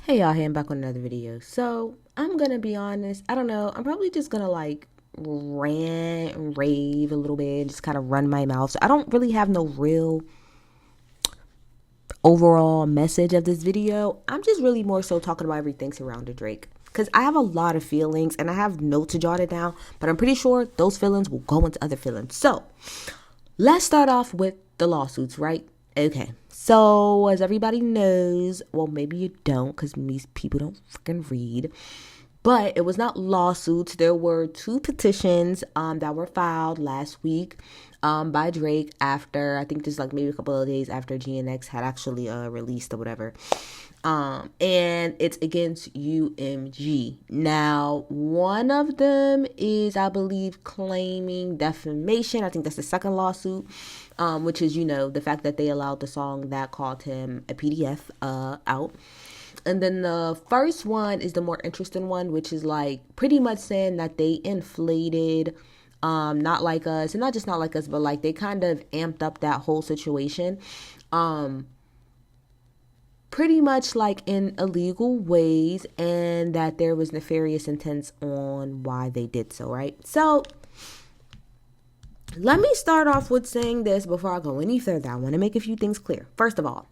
Hey y'all, hey, I'm back with another video. So I'm gonna be honest, I don't know, I'm probably just gonna like rant and rave a little bit, just kind of run my mouth. So I don't really have no real overall message of this video. I'm just really more so talking about everything surrounding Drake. Because I have a lot of feelings and I have notes to jot it down, but I'm pretty sure those feelings will go into other feelings. So let's start off with the lawsuits, right? Okay. So, as everybody knows, well, maybe you don't because these people don't freaking read, but it was not lawsuits. There were two petitions that were filed last week by Drake after, I think just like maybe a couple of days after GNX had actually released or whatever. And it's against UMG. Now, one of them is, I believe, claiming defamation. I think that's the second lawsuit, which is, the fact that they allowed the song that called him a PDF out. And then the first one is the more interesting one, which is like pretty much saying that they inflated Not Like Us, and not just Not Like Us, but like they kind of amped up that whole situation. Pretty much like in illegal ways, and that there was nefarious intents on why they did so, right? So let me start off with saying this before I go any further. I want to make a few things clear. First of all,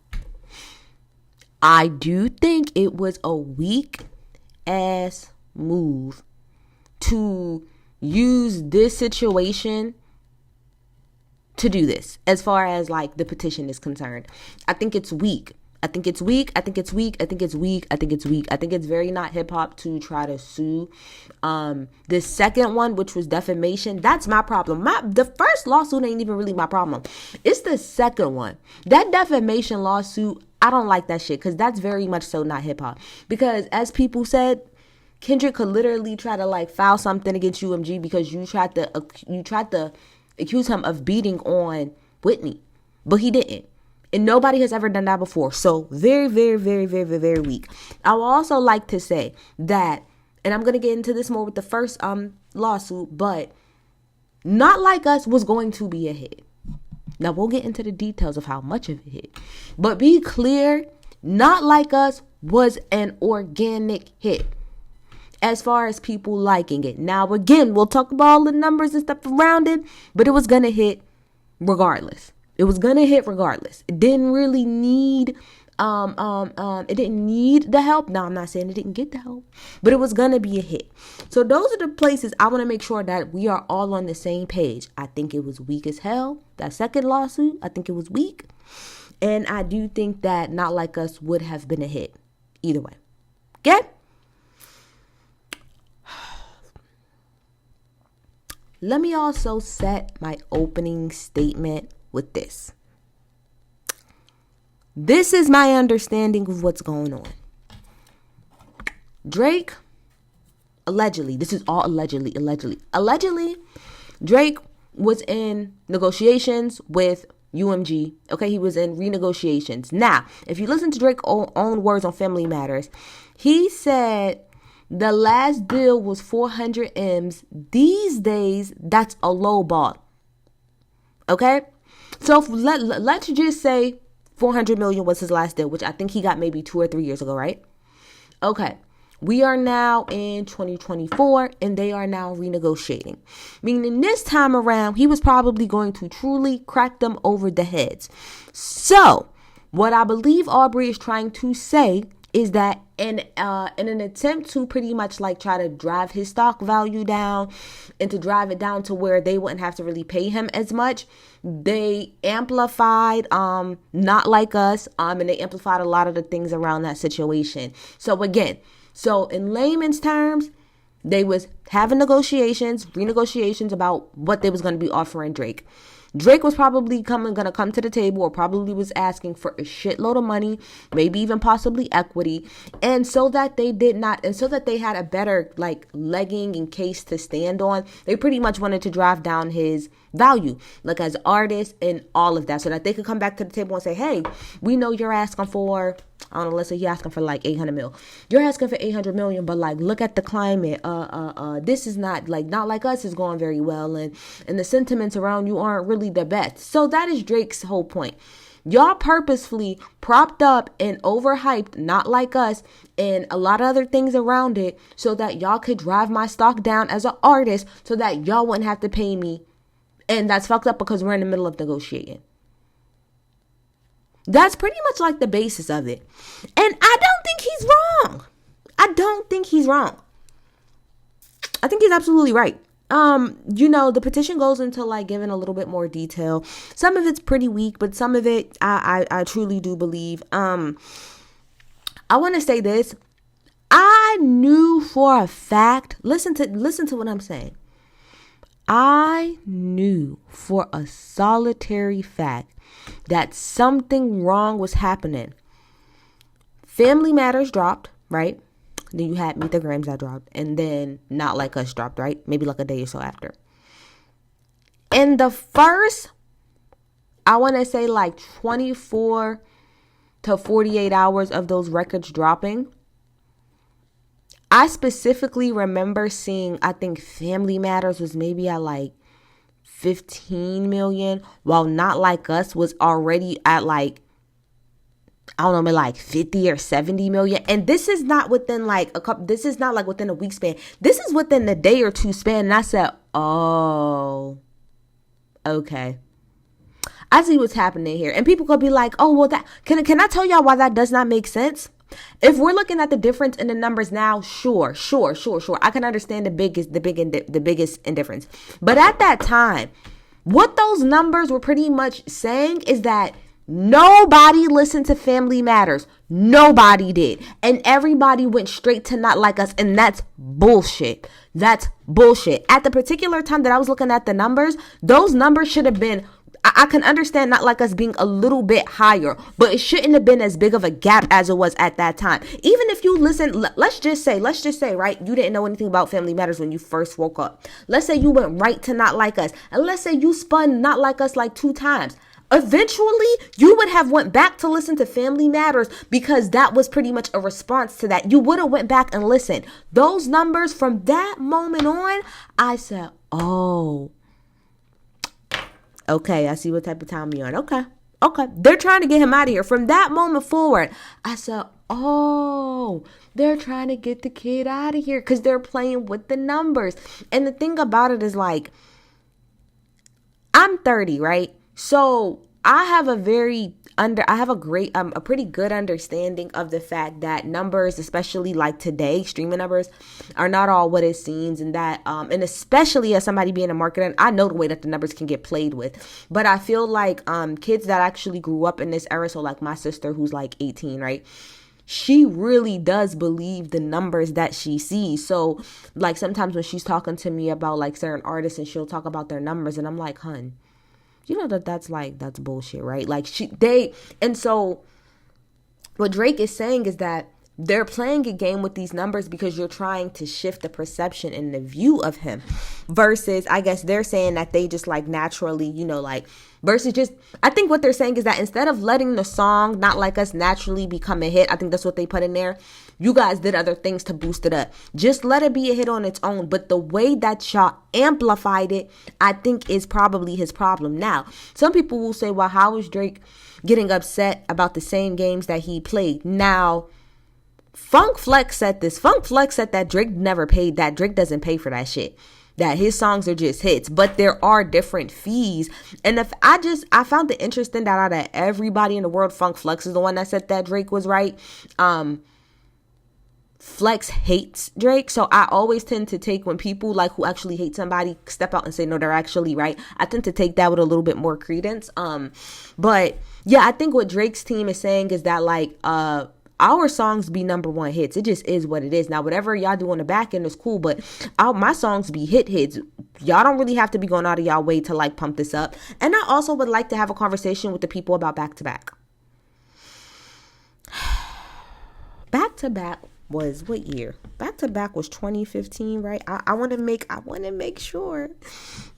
I do think it was a weak ass move to use this situation to do this, as far as like the petition is concerned. I think it's weak. I think it's weak. I think it's weak. I think it's weak. I think it's weak. I think it's very not hip hop to try to sue. The second one, which was defamation, that's my problem. The first lawsuit ain't even really my problem. It's the second one. That defamation lawsuit, I don't like that shit because that's very much so not hip hop. Because as people said, Kendrick could literally try to like file something against UMG because you tried to accuse him of beating on Whitney, but he didn't. And nobody has ever done that before. So very, very, very, very, very, very weak. I would also like to say that, and I'm going to get into this more with the first lawsuit, but Not Like Us was going to be a hit. Now we'll get into the details of how much of a hit. But be clear, Not Like Us was an organic hit as far as people liking it. Now again, we'll talk about all the numbers and stuff around it, but it was going to hit regardless. It was gonna hit regardless. It didn't really need it didn't need the help. Now I'm not saying it didn't get the help, but it was gonna be a hit. So those are the places I want to make sure that we are all on the same page. I think it was weak as hell. That second lawsuit, I think it was weak. And I do think that Not Like Us would have been a hit. Either way. Okay? Let me also set my opening statement with this. This is my understanding of what's going on. Drake, allegedly, this is all allegedly, Drake was in negotiations with UMG. Okay, he was in renegotiations. Now, if you listen to Drake's own words on Family Matters, he said the last deal was 400 M's. These days, that's a low ball. Okay? So let's just say 400 million was his last deal, which I think he got maybe 2 or 3 years ago, right? Okay. We are now in 2024 and they are now renegotiating. Meaning this time around, he was probably going to truly crack them over the heads. So what I believe Aubrey is trying to say is that in an attempt to pretty much like try to drive his stock value down and to drive it down to where they wouldn't have to really pay him as much, they amplified Not Like Us, and they amplified a lot of the things around that situation. So again, in layman's terms, they was having renegotiations about what they was going to be offering Drake. Drake was probably gonna come to the table, or probably was asking for a shitload of money, maybe even possibly equity, and so that they had a better like legging and case to stand on, they pretty much wanted to drive down his value, like as artists and all of that, so that they could come back to the table and say, hey, we know you're asking for, I don't know, let's say you're asking for like 800 mil. You're asking for 800 million, but like, look at the climate. This is not Like Us is going very well. And the sentiments around you aren't really the best. So that is Drake's whole point. Y'all purposefully propped up and overhyped Not Like Us and a lot of other things around it so that y'all could drive my stock down as an artist so that y'all wouldn't have to pay me. And that's fucked up because we're in the middle of negotiating. That's pretty much like the basis of it. And I don't think he's wrong. I don't think he's wrong. I think he's absolutely right. The petition goes into like giving a little bit more detail. Some of it's pretty weak, but some of it I truly do believe. I want to say this. I knew for a fact, listen to what I'm saying. I knew for a solitary fact that something wrong was happening. Family Matters dropped, right? Then you had Meet the Grams that dropped. And then Not Like Us dropped, right? Maybe like a day or so after. In the first, I want to say like 24 to 48 hours of those records dropping, I specifically remember seeing, I think Family Matters was maybe at like 15 million, while Not Like Us was already at like, I don't know, maybe like 50 or 70 million. And this is not within like this is not like within a week span. This is within a day or two span. And I said, oh, okay. I see what's happening here. And people could be like, oh, well, that can I tell y'all why that does not make sense? If we're looking at the difference in the numbers now, sure. I can understand the biggest indifference. But at that time, what those numbers were pretty much saying is that nobody listened to Family Matters. Nobody did. And everybody went straight to Not Like Us. And that's bullshit. That's bullshit. At the particular time that I was looking at the numbers, those numbers should have been, I can understand Not Like Us being a little bit higher, but it shouldn't have been as big of a gap as it was at that time. Even if you listen, let's just say, right, you didn't know anything about Family Matters when you first woke up. Let's say you went right to Not Like Us. And let's say you spun Not Like Us like 2 times. Eventually, you would have went back to listen to Family Matters because that was pretty much a response to that. You would have went back and listened. Those numbers from that moment on, I said, oh, okay, I see what type of time you're on. Okay. They're trying to get him out of here. From that moment forward, I said, oh, they're trying to get the kid out of here because they're playing with the numbers. And the thing about it is like, I'm 30, right? So I have a pretty good understanding of the fact that numbers, especially like today, streaming numbers are not all what it seems. And that, and especially as somebody being a marketer, I know the way that the numbers can get played with, but I feel like, kids that actually grew up in this era. So like my sister who's like 18, right? She really does believe the numbers that she sees. So like sometimes when she's talking to me about like certain artists and she'll talk about their numbers and I'm like, hun, you know that's bullshit, right? Like and so what Drake is saying is that they're playing a game with these numbers because you're trying to shift the perception and the view of him versus, I guess they're saying that they just like naturally, versus just, I think what they're saying is that instead of letting the song Not Like Us naturally become a hit, I think that's what they put in there. You guys did other things to boost it up. Just let it be a hit on its own. But the way that y'all amplified it, I think is probably his problem. Now, some people will say, well, how is Drake getting upset about the same games that he played? Now, Funk Flex said this. Funk Flex said that Drake never paid that. Drake doesn't pay for that shit. That his songs are just hits, but there are different fees. And if I found it interesting that out of everybody in the world, Funk Flex is the one that said that Drake was right. Flex hates Drake, so I always tend to take when people like who actually hate somebody step out and say no, they're actually right. I tend to take that with a little bit more credence. But yeah, I think what Drake's team is saying is that like our songs be #1 hits. It just is what it is. Now, whatever y'all do on the back end is cool, but my songs be hits. Y'all don't really have to be going out of y'all way to like pump this up. And I also would like to have a conversation with the people about back to back. Back to back was what year? Back to back was 2015, right? I want to make sure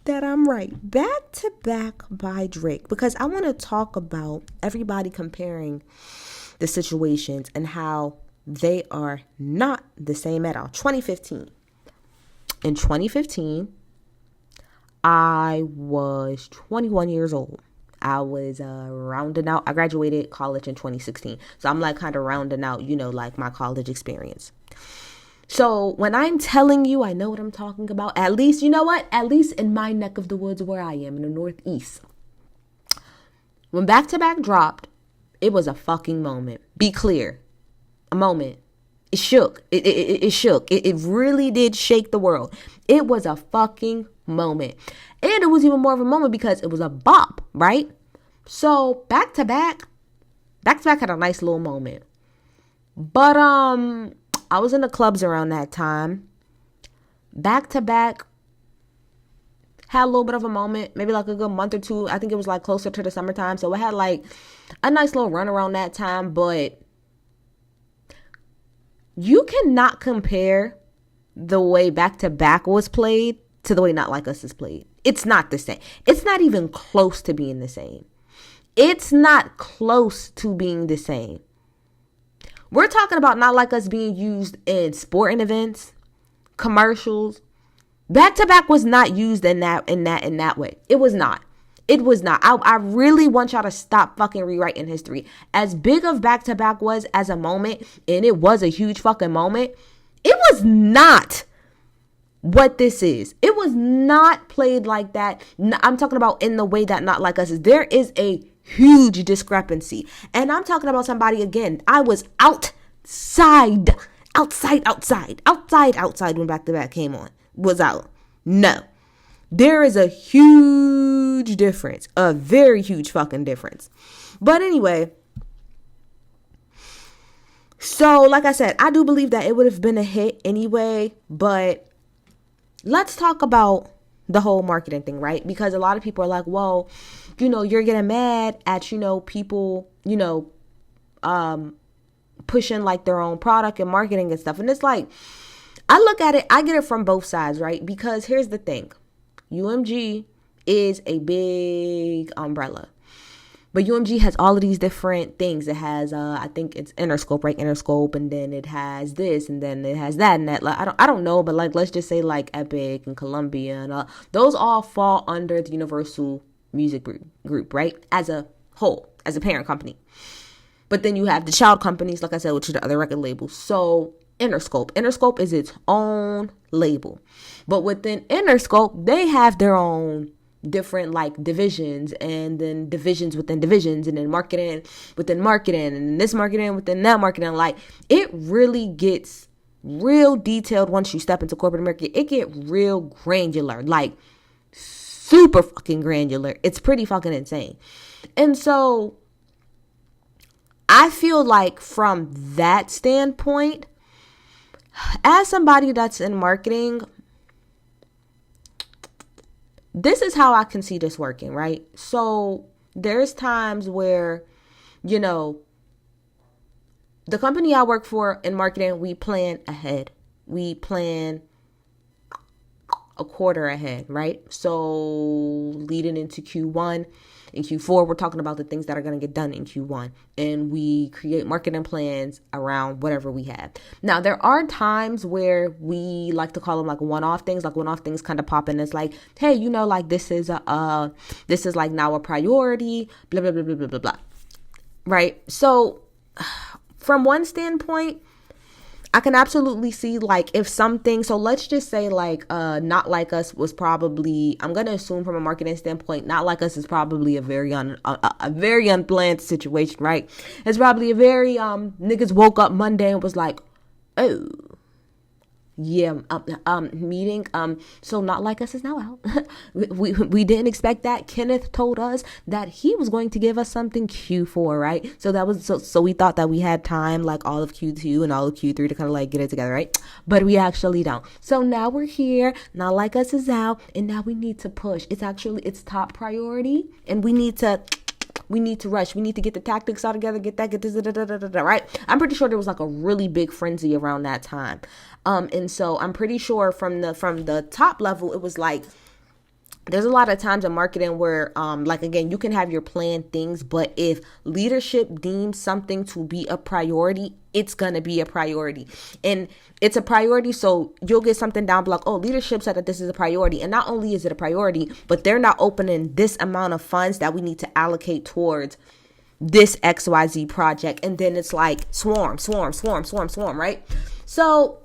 that I'm right. Back to Back by Drake, because I want to talk about everybody comparing the situations and how they are not the same at all. 2015. In 2015, I was 21 years old. I was rounding out. I graduated college in 2016. So I'm like kind of rounding out, like my college experience. So when I'm telling you, I know what I'm talking about. At least, you know what? At least in my neck of the woods where I am in the Northeast. When Back to Back dropped, it was a fucking moment. Be clear. A moment. It shook. It shook. It really did shake the world. It was a fucking moment. And it was even more of a moment because it was a bop, right? So Back to Back had a nice little moment. But I was in the clubs around that time. Back to Back had a little bit of a moment, maybe like a good month or two. I think it was like closer to the summertime. So it had like a nice little run around that time. But you cannot compare the way Back to Back was played to the way Not Like Us is played. It's not the same. It's not even close to being the same. It's not close to being the same. We're talking about Not Like Us being used in sporting events, commercials. Back to Back was not used in that way. It was not. It was not. I really want y'all to stop fucking rewriting history. As big of Back to Back was as a moment, and it was a huge fucking moment, it was not what this is. It was not played like that. I'm talking about in the way that Not Like Us is. There is a huge discrepancy. And I'm talking about somebody, again, I was outside when Back to Back came on. Was out. No. There is a huge difference. A very huge fucking difference. But anyway, so like I said, I do believe that it would have been a hit anyway, but let's talk about the whole marketing thing, right? Because a lot of people are like, well, you're getting mad at, people, pushing like their own product and marketing and stuff. And it's like, I look at it, I get it from both sides, right? Because here's the thing. UMG is a big umbrella. But UMG has all of these different things. It has, I think it's Interscope, right? Interscope, and then it has this, and then it has that and that. Like, I don't know, but like, let's just say like Epic and Columbia and those all fall under the Universal Music Group, right? As a whole, as a parent company. But then you have the child companies, like I said, which are the other record labels. So Interscope is its own label. But within Interscope, they have their own different like divisions, and then divisions within divisions, and then marketing within marketing, and this marketing within that marketing. Like, it really gets real detailed once you step into corporate America. It get real granular, like super fucking granular. It's pretty fucking insane. And so I feel like from that standpoint, as somebody that's in marketing, this is how I can see this working, right? So there's times where, the company I work for in marketing, we plan ahead. We plan a quarter ahead, right? So leading into Q1 and Q4, we're talking about the things that are going to get done in Q1. And we create marketing plans around whatever we have. Now, there are times where we like to call them like one-off things. Like one-off things kind of pop in. It's like, hey, like this is like now a priority, blah, blah, blah, blah, blah, blah, blah. Right? So from one standpoint, I can absolutely see like if something, so let's just say like Not Like Us was probably, I'm going to assume from a marketing standpoint, Not Like Us is probably a very unplanned situation, right? It's probably a very, niggas woke up Monday and was like, oh, yeah, meeting, so Not Like Us is now out. we didn't expect that. Kenneth told us that he was going to give us something Q4, right? So that was, so we thought that we had time, like all of Q2 and all of Q3 to kind of like get it together, right? But we actually don't. So now we're here, Not Like Us is out, and now we need to push. It's top priority, and we need to rush. We need to get the tactics all together, get this, right? I'm pretty sure there was like a really big frenzy around that time. And so I'm pretty sure from the top level, it was like, there's a lot of times in marketing where, like, again, you can have your planned things, but if leadership deems something to be a priority, it's going to be a priority. And it's a priority, so you'll get something down below, oh, leadership said that this is a priority. And not only is it a priority, but they're not opening this amount of funds that we need to allocate towards this XYZ project. And then it's like swarm, right? So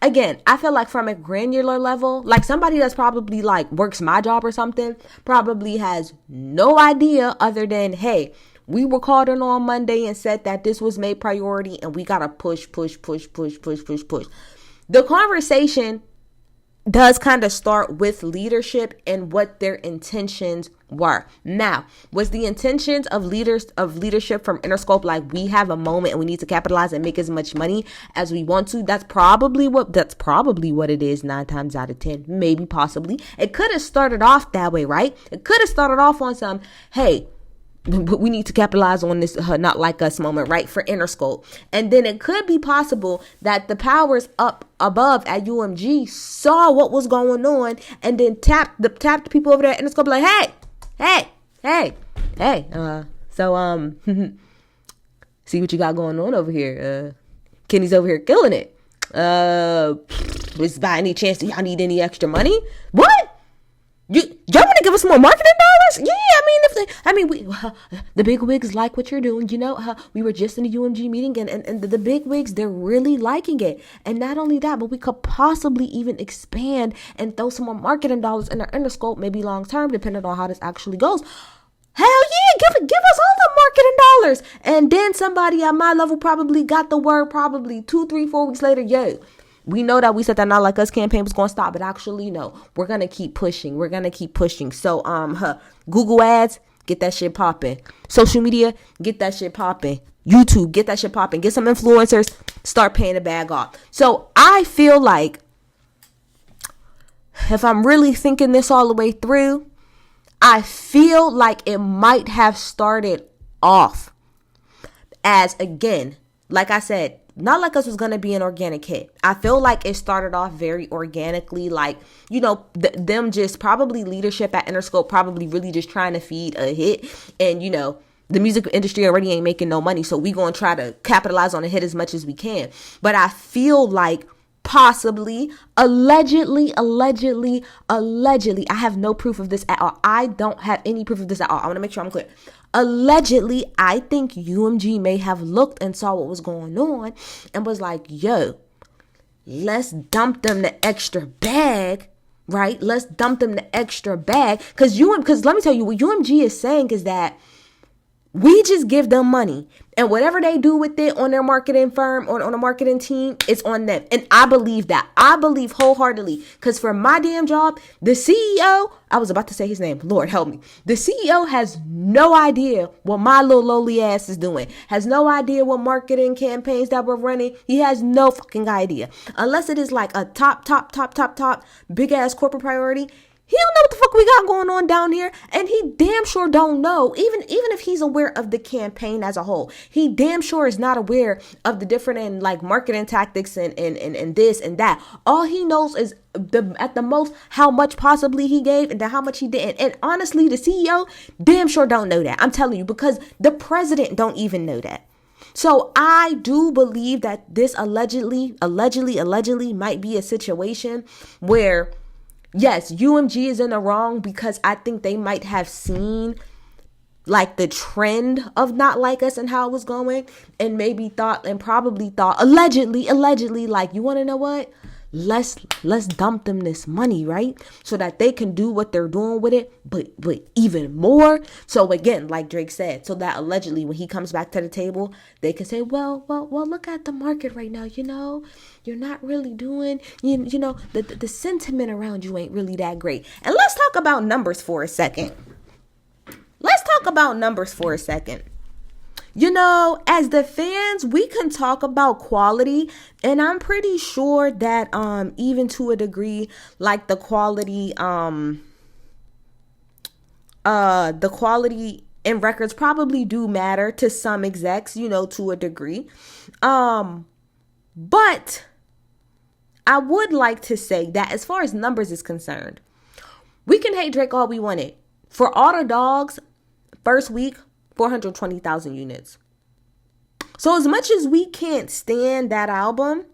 again, I feel like from a granular level, like somebody that's probably like works my job or something, probably has no idea other than, hey, we were called in on Monday and said that this was made priority and we got to push. The conversation does kind of start with leadership and what their intentions were. Now, was the intentions of leadership from Interscope like we have a moment and we need to capitalize and make as much money as we want to? That's probably what it is 9 times out of 10, maybe possibly. It could have started off that way, right? It could have started off on some, hey, we need to capitalize on this not like us moment, right, for Interscope. And then it could be possible that the powers up above at UMG saw what was going on and then tapped the people over there at Interscope like, hey, see what you got going on over here. Kenny's over here killing it. Is by any chance do y'all need any extra money? What? Y'all want to give us more marketing dollars? Yeah, the big wigs like what you're doing. We were just in a UMG meeting and the big wigs, they're really liking it. And not only that, but we could possibly even expand and throw some more marketing dollars in our Interscope, maybe long term, depending on how this actually goes. Hell yeah, give us all the marketing dollars. And then somebody at my level probably got the word probably 2, 3, 4 weeks later. Yo, we know that we said that Not Like Us campaign was going to stop, but actually, no, we're going to keep pushing. So, Google ads, get that shit popping. Social media, get that shit popping. YouTube, get that shit popping. Get some influencers, start paying the bag off. So I feel like if I'm really thinking this all the way through, I feel like it might have started off as, again, like I said, Not Like Us was going to be an organic hit. I feel like it started off very organically, like, them just probably leadership at Interscope probably really just trying to feed a hit. And, the music industry already ain't making no money, so we going to try to capitalize on a hit as much as we can. But I feel like possibly, allegedly, I have no proof of this at all. I don't have any proof of this at all. I want to make sure I'm clear. Allegedly, I think UMG may have looked and saw what was going on and was like, yo, let's dump them the extra bag, right? Let's dump them the extra bag. Because let me tell you, what UMG is saying is that we just give them money, and whatever they do with it on their marketing firm or on a marketing team, it's on them. And I believe that. I believe wholeheartedly, because for my damn job, the CEO, I was about to say his name, Lord help me. The CEO has no idea what my little lowly ass is doing, has no idea what marketing campaigns that we're running. He has no fucking idea. Unless it is like a top, big ass corporate priority. He don't know what the fuck we got going on down here. And he damn sure don't know, even if he's aware of the campaign as a whole, he damn sure is not aware of the different and like marketing tactics and this and that. All he knows is at the most how much possibly he gave and how much he didn't. And honestly, the CEO damn sure don't know that. I'm telling you, because the president don't even know that. So I do believe that this allegedly might be a situation where, yes, UMG is in the wrong, because I think they might have seen like the trend of Not Like Us and how it was going, and probably thought allegedly, like, you want to know what? Let's dump them this money, right? So that they can do what they're doing with it, but even more. So again, like Drake said, so that allegedly when he comes back to the table, they can say, well, look at the market right now. You're not really doing, the sentiment around you ain't really that great. And let's talk about numbers for a second. As the fans, we can talk about quality, and I'm pretty sure that even to a degree, like the quality in records probably do matter to some execs, to a degree. But I would like to say that as far as numbers is concerned, we can hate Drake all we wanted. For All the Dogs, first week, 420,000 units. So as much as we can't stand that album,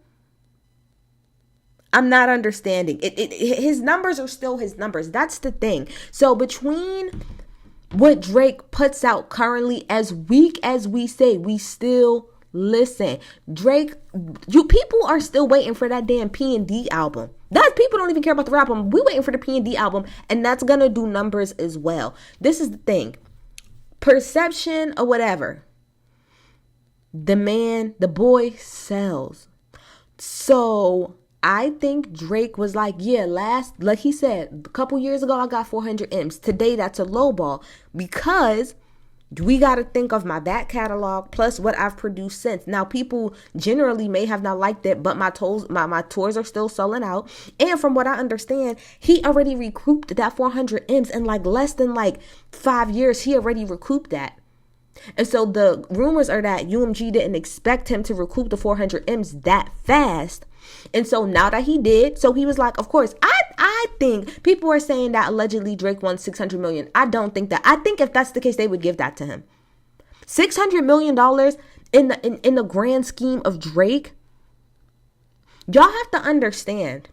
I'm not understanding. His numbers are still his numbers. That's the thing. So between what Drake puts out currently, as weak as we say, we still listen. Drake, you people are still waiting for that damn P&D album. That people don't even care about the rap album. We waiting for the P&D album, and that's gonna do numbers as well. This is the thing. Perception or whatever. The boy sells. So I think Drake was like, yeah, like he said, a couple years ago, I got 400 M's. Today, that's a low ball because we got to think of my back catalog plus what I've produced since. Now, people generally may have not liked it, but my tours are still selling out. And from what I understand, he already recouped that 400 M's in like less than like 5 years. He already recouped that. And so the rumors are that UMG didn't expect him to recoup the 400 M's that fast. And so now that he did, so he was like, of course, I think people are saying that allegedly Drake won 600 million. I don't think that. I think if that's the case, they would give that to him. $600 million in the grand scheme of Drake. Y'all have to understand.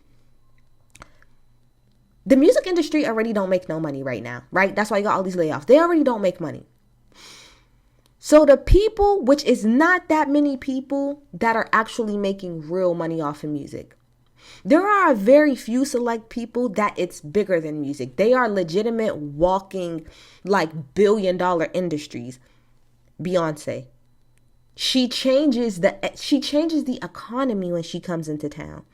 The music industry already don't make no money right now, right? That's why you got all these layoffs. They already don't make money. So the people, which is not that many people that are actually making real money off of music. There are very few select people that it's bigger than music. They are legitimate walking like billion-dollar industries. Beyonce. She changes the economy when she comes into town.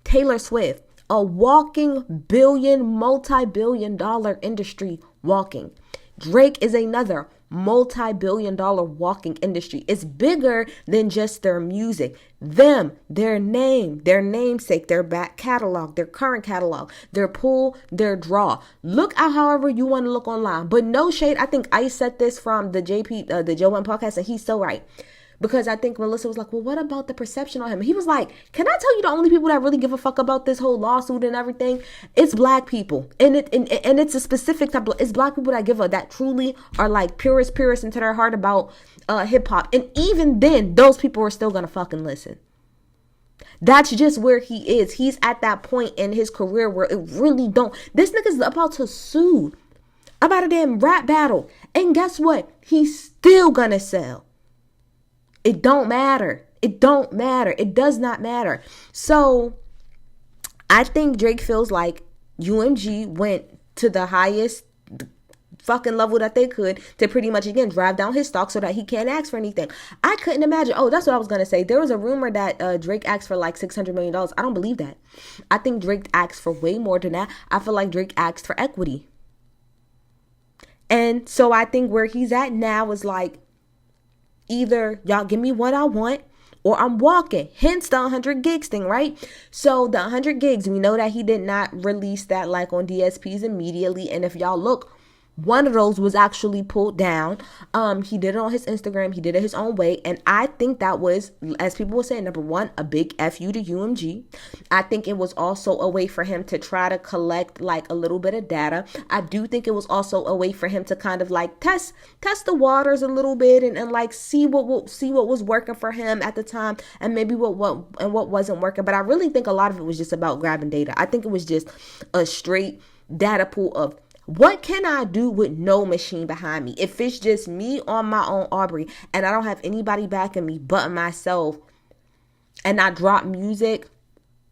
Taylor Swift, a walking multi-billion-dollar industry walking. Drake is another multi-billion-dollar walking industry. It's bigger than just their music. Them, their name, their namesake, their back catalog, their current catalog, their pull, their draw. Look at however you want to look online. But no shade. I think I said this from the the Joe Budden podcast, and he's so right. Because I think Melissa was like, well, what about the perception on him? He was like, can I tell you the only people that really give a fuck about this whole lawsuit and everything? It's black people. And it's a specific type of, it's black people that truly are like purist into their heart about hip hop. And even then, those people are still going to fucking listen. That's just where he is. He's at that point in his career where it really don't. This nigga's about to sue about a damn rap battle. And guess what? He's still going to sell. It don't matter. It don't matter. It does not matter. So I think Drake feels like UMG went to the highest fucking level that they could to pretty much, again, drive down his stock so that he can't ask for anything. I couldn't imagine. Oh, that's what I was going to say. There was a rumor that Drake asked for like $600 million. I don't believe that. I think Drake asked for way more than that. I feel like Drake asked for equity. And so I think where he's at now is like, either y'all give me what I want or I'm walking. Hence the 100 gigs thing, right? So the 100 gigs, we know that he did not release that like on DSPs immediately. And if y'all look, one of those was actually pulled down. He did it on his Instagram. He did it his own way. And I think that was, as people were saying, number one, a big FU to UMG. I think it was also a way for him to try to collect like a little bit of data. I do think it was also a way for him to kind of like test the waters a little bit and like see what was working for him at the time and maybe what wasn't working. But I really think a lot of it was just about grabbing data. I think it was just a straight data pool of, what can I do with no machine behind me? If it's just me on my own, Aubrey, and I don't have anybody backing me but myself, and I drop music,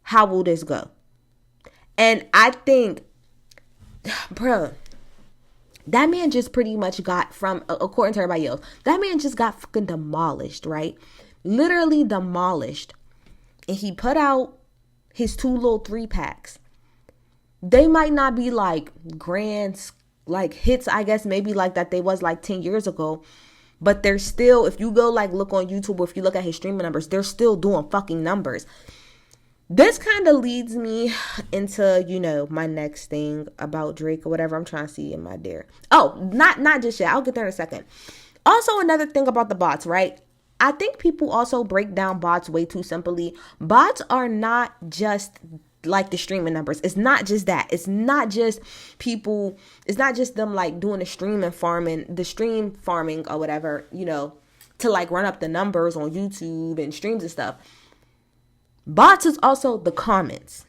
how will this go? And I think, bro, that man just pretty much got from, according to everybody else, that man just got fucking demolished, right? Literally demolished. And he put out his 2 little 3-packs. They might not be like grand, like hits, I guess, maybe like that they was like 10 years ago. But they're still, if you go like look on YouTube or if you look at his streaming numbers, they're still doing fucking numbers. This kind of leads me into, you know, my next thing about Drake or whatever. I'm trying to see in my dear. Oh, not just yet. I'll get there in a second. Also, another thing about the bots, right? I think people also break down bots way too simply. Bots are not just like the streaming numbers. It's not just that. It's not just people. It's not just them like doing the stream farming or whatever, you know, to like run up the numbers on YouTube and streams and stuff. Bots is also the comments.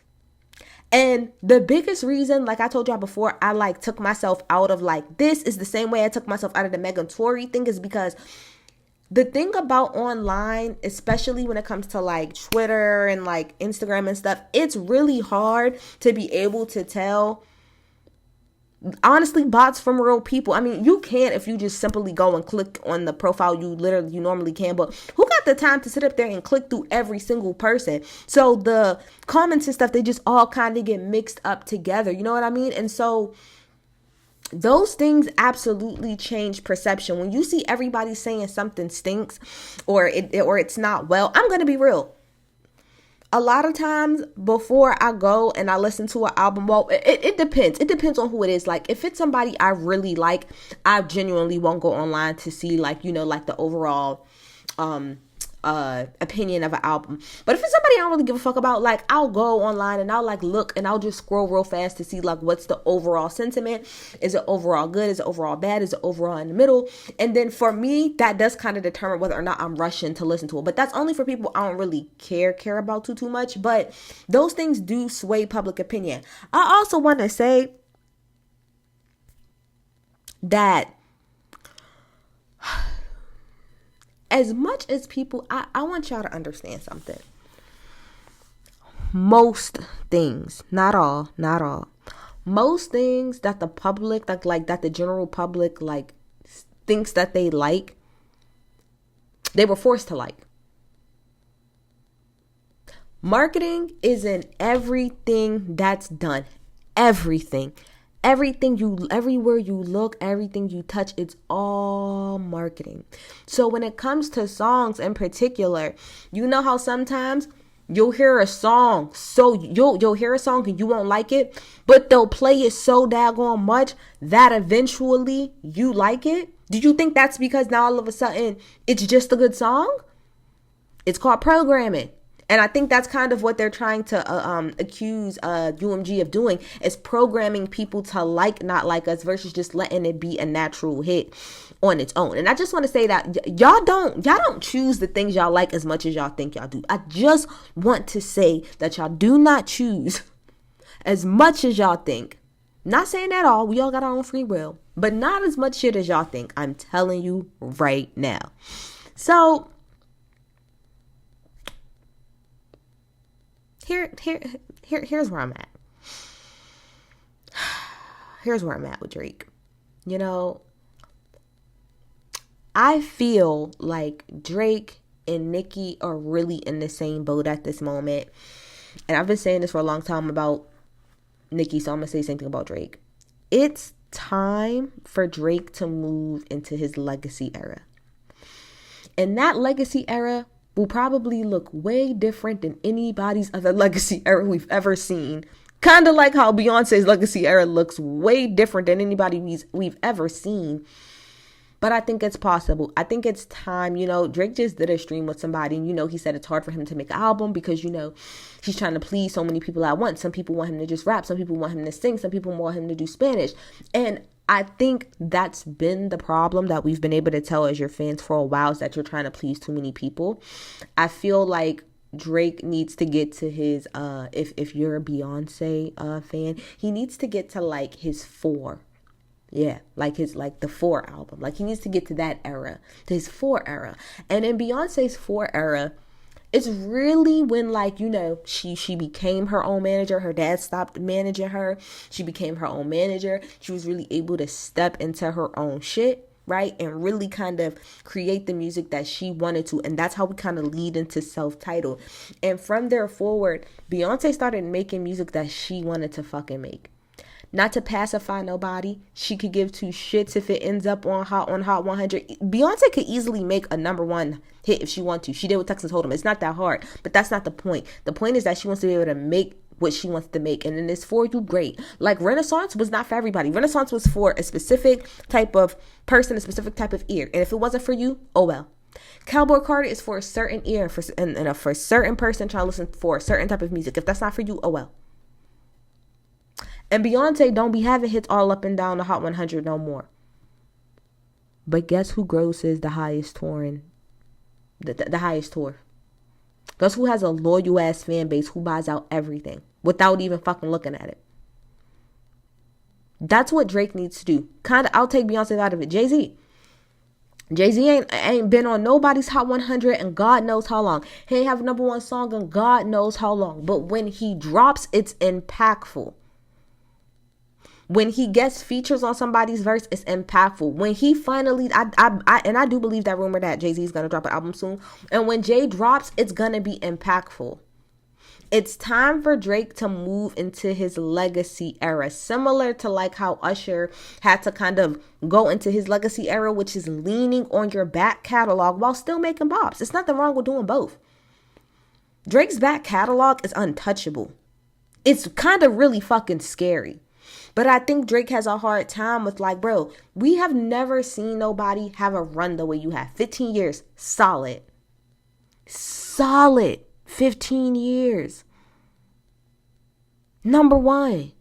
And the biggest reason, like I told y'all before, I like took myself out of like, this is the same way I took myself out of the Megan Tory thing, is because the thing about online, especially when it comes to like Twitter and like Instagram and stuff, it's really hard to be able to tell, honestly, bots from real people. I mean, you can if you just simply go and click on the profile, you normally can, but who got the time to sit up there and click through every single person? So the comments and stuff, they just all kind of get mixed up together, you know what I mean? And so those things absolutely change perception. When you see everybody saying something stinks or it's not well, I'm going to be real. A lot of times before I go and I listen to an album, well, it depends. It depends on who it is. Like if it's somebody I really like, I genuinely won't go online to see like, you know, like the overall opinion of an album. But if it's somebody I don't really give a fuck about, like I'll go online and I'll like look and I'll just scroll real fast to see like what's the overall sentiment. Is it overall good? Is it overall bad? Is it overall in the middle? And then for me, that does kind of determine whether or not I'm rushing to listen to it. But that's only for people I don't really care about too much. But those things do sway public opinion. I also want to say that as much as people, I want y'all to understand something. Most things, not all, most things that the public, that the general public, like, thinks that they like, they were forced to like. Marketing is in everything that's done. Everything. Everywhere you look, everything you touch, it's all marketing. So when it comes to songs in particular, you know how sometimes you'll hear a song, so you'll hear a song and you won't like it, but they'll play it so daggone much that eventually you like it. Do you think that's because now all of a sudden it's just a good song? It's called programming. And I think that's kind of what they're trying to accuse UMG of doing, is programming people to like, not like us, versus just letting it be a natural hit on its own. And I just want to say that y'all don't choose the things y'all like as much as y'all think y'all do. I just want to say that y'all do not choose as much as y'all think. Not saying at all. We all got our own free will, but not as much shit as y'all think. I'm telling you right now. So here's where I'm at. Here's where I'm at with Drake. You know, I feel like Drake and Nicki are really in the same boat at this moment. And I've been saying this for a long time about Nicki, so I'm going to say the same thing about Drake. It's time for Drake to move into his legacy era. And that legacy era will probably look way different than anybody's other legacy era we've ever seen. Kind of like how Beyonce's legacy era looks way different than anybody we've ever seen. But I think it's possible. I think it's time. You know, Drake just did a stream with somebody, and, you know, he said it's hard for him to make an album because, you know, he's trying to please so many people at once. Some people want him to just rap. Some people want him to sing. Some people want him to do Spanish. And I think that's been the problem that we've been able to tell as your fans for a while, is that you're trying to please too many people. I feel like Drake needs to get to his, if you're a Beyonce fan, he needs to get to like his 4. Yeah, like the 4 album. Like he needs to get to that era, to his 4 era. And in Beyonce's 4 era, it's really when, like, you know, she became her own manager. Her dad stopped managing her. She became her own manager. She was really able to step into her own shit, right? And really kind of create the music that she wanted to. And that's how we kind of lead into self-titled. And from there forward, Beyonce started making music that she wanted to fucking make. Not to pacify nobody. She could give 2 shits if it ends up on Hot 100. Beyonce could easily make a #1 hit if she wanted to. She did with Texas Hold'em. It's not that hard, but that's not the point. The point is that she wants to be able to make what she wants to make, and then it's for you, great. Like Renaissance was not for everybody. Renaissance was for a specific type of person, a specific type of ear, and if it wasn't for you, oh well. Cowboy Carter is for a certain ear, for a certain person trying to listen for a certain type of music. If that's not for you, oh well. And Beyonce don't be having hits all up and down the Hot 100 no more. But guess who grosses the highest touring The highest tour. Guess who has a loyal ass fan base who buys out everything without even fucking looking at it? That's what Drake needs to do. I'll take Beyonce out of it. Jay-Z ain't been on nobody's Hot 100 and God knows how long. He ain't have a number one song and God knows how long. But when he drops, it's impactful. When he gets features on somebody's verse, it's impactful. When he finally, I do believe that rumor that Jay-Z is going to drop an album soon. And when Jay drops, it's going to be impactful. It's time for Drake to move into his legacy era, similar to like how Usher had to kind of go into his legacy era, which is leaning on your back catalog while still making bops. There's nothing wrong with doing both. Drake's back catalog is untouchable. It's kind of really fucking scary. But I think Drake has a hard time with like, bro, we have never seen nobody have a run the way you have. 15 years, solid. 15 years. Number one.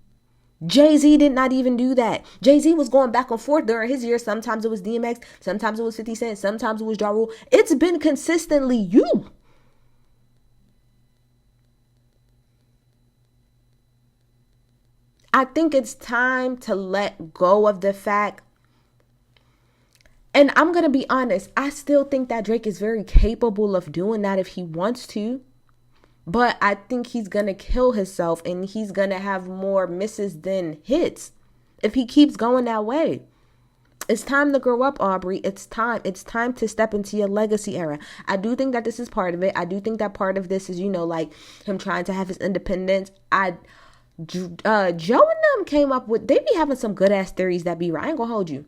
Jay-Z did not even do that. Jay-Z was going back and forth during his years. Sometimes it was DMX. Sometimes it was 50 Cent. Sometimes it was Ja Rule. It's been consistently you. I think it's time to let go of the fact. And I'm going to be honest. I still think that Drake is very capable of doing that if he wants to. But I think he's going to kill himself and he's going to have more misses than hits if he keeps going that way. It's time to grow up, Aubrey. It's time. It's time to step into your legacy era. I do think that this is part of it. I do think that part of this is, like him trying to have his independence. Joe and them came up with, they be having some good ass theories that be right. I ain't gonna hold you.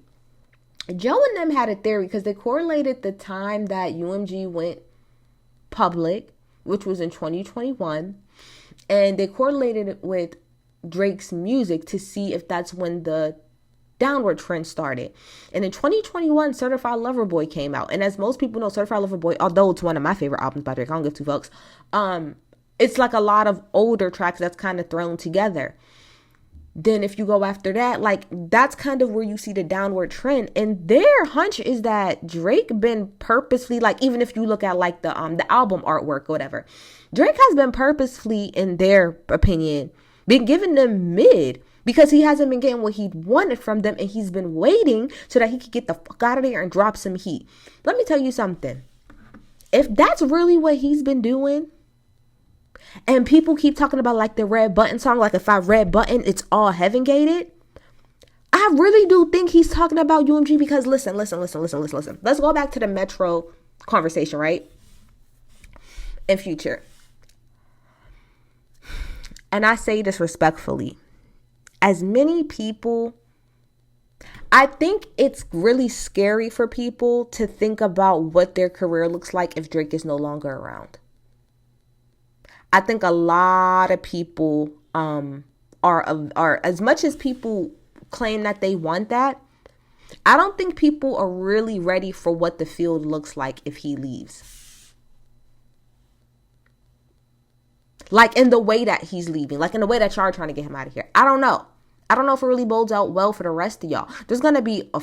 Joe and them had a theory because they correlated the time that UMG went public, which was in 2021, and they correlated it with Drake's music to see if that's when the downward trend started. And in 2021, Certified Lover Boy came out. And as most people know, Certified Lover Boy, although it's one of my favorite albums by Drake, I don't give two fucks, it's like a lot of older tracks that's kind of thrown together. Then if you go after that, like that's kind of where you see the downward trend. And their hunch is that Drake been purposely, like even if you look at like the album artwork or whatever, Drake has been purposefully, in their opinion, been giving them mid because he hasn't been getting what he wanted from them, and he's been waiting so that he could get the fuck out of there and drop some heat. Let me tell you something. If that's really what he's been doing, and people keep talking about like the Red Button song, like if I red button, it's all heaven gated. I really do think he's talking about UMG because listen. Let's go back to the Metro conversation, right? And Future. And I say this respectfully. As many people, I think it's really scary for people to think about what their career looks like if Drake is no longer around. I think a lot of people are as much as people claim that they want that, I don't think people are really ready for what the field looks like if he leaves. Like in the way that he's leaving, like in the way that y'all are trying to get him out of here. I don't know. I don't know if it really bodes out well for the rest of y'all. There's going to be a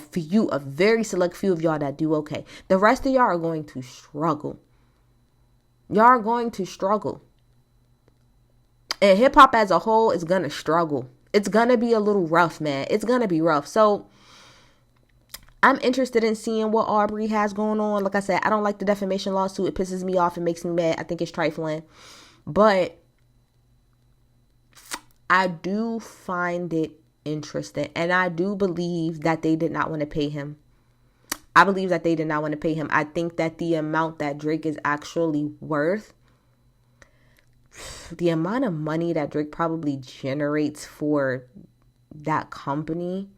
very select few of y'all that do okay. The rest of y'all are going to struggle. Y'all are going to struggle. And hip hop as a whole is going to struggle. It's going to be a little rough, man. It's going to be rough. So I'm interested in seeing what Aubrey has going on. Like I said, I don't like the defamation lawsuit. It pisses me off. It makes me mad. I think it's trifling. But I do find it interesting. And I do believe that they did not want to pay him. I believe that they did not want to pay him. I think that the amount that Drake is actually worth, the amount of money that Drake probably generates for that company,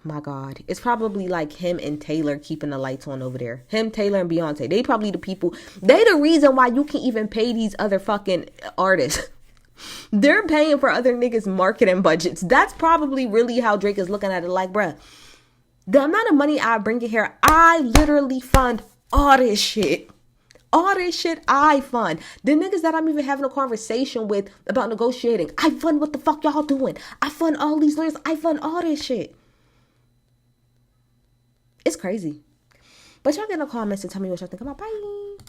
my God, it's probably like him and Taylor keeping the lights on over there. Him, Taylor, and Beyonce. They probably the people. They the reason why you can even pay these other fucking artists. They're paying for other niggas' marketing budgets. That's probably really how Drake is looking at it. Like, bruh, the amount of money I bring in here, I literally fund all this shit. All this shit I fund. The niggas that I'm even having a conversation with about negotiating, I fund what the fuck y'all doing. I fund all these lawyers. I fund all this shit. It's crazy. But y'all get in the comments and tell me what y'all think about. Bye.